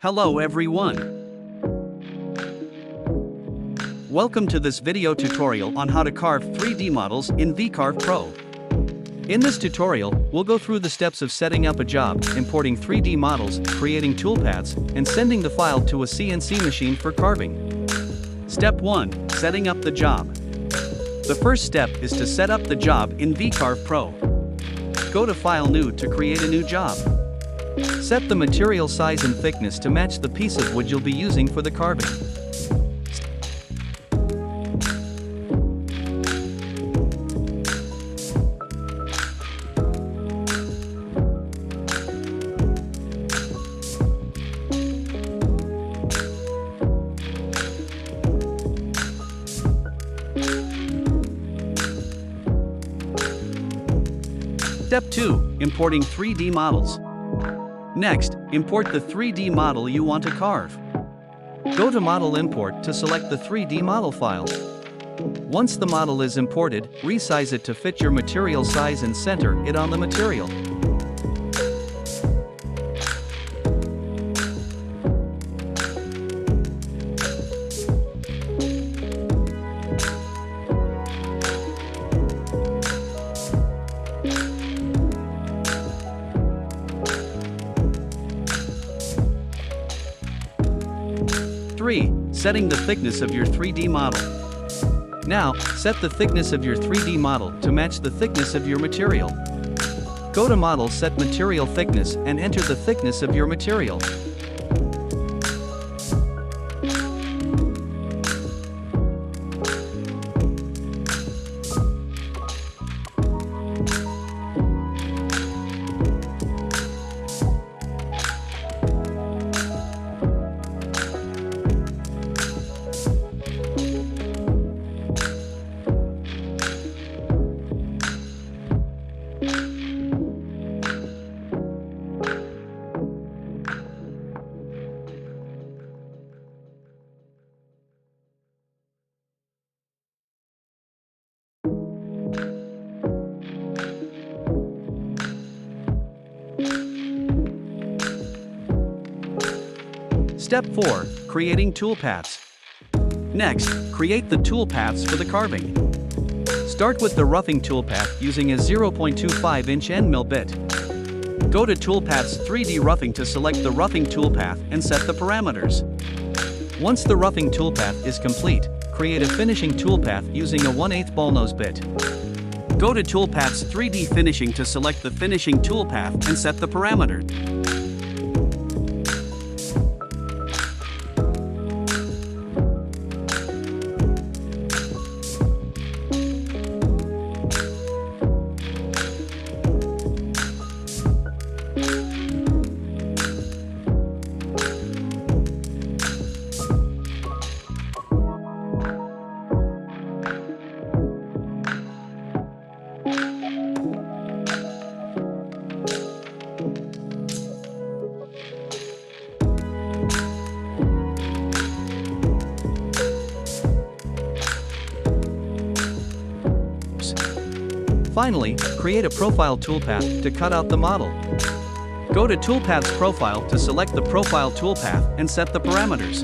Hello everyone. Welcome to this video tutorial on how to carve 3D models in VCarve Pro. In this tutorial, we'll go through the steps of setting up a job, importing 3D models, creating toolpaths, and sending the file to a CNC machine for carving. Step 1. Setting up the job. The first step is to set up the job in VCarve Pro. Go to File New to create a new job. Set the material size and thickness to match the piece of wood you'll be using for the carving. Step 2. Importing 3D models. Next, import the 3D model you want to carve. Go to Model Import to select the 3D model file. Once the model is imported, resize it to fit your material size and center it on the material. Setting the thickness of your 3D model. Now, set the thickness of your 3D model to match the thickness of your material. Go to Model, Set Material Thickness, and enter the thickness of your material. Step 4. Creating toolpaths. Next, create the toolpaths for the carving. Start with the roughing toolpath using a 0.25-inch end mill bit. Go to Toolpaths 3D Roughing to select the roughing toolpath and set the parameters. Once the roughing toolpath is complete, create a finishing toolpath using a 1/8 ballnose bit. Go to Toolpaths 3D Finishing to select the finishing toolpath and set the parameter. Finally, create a profile toolpath to cut out the model. Go to Toolpaths Profile to select the profile toolpath and set the parameters.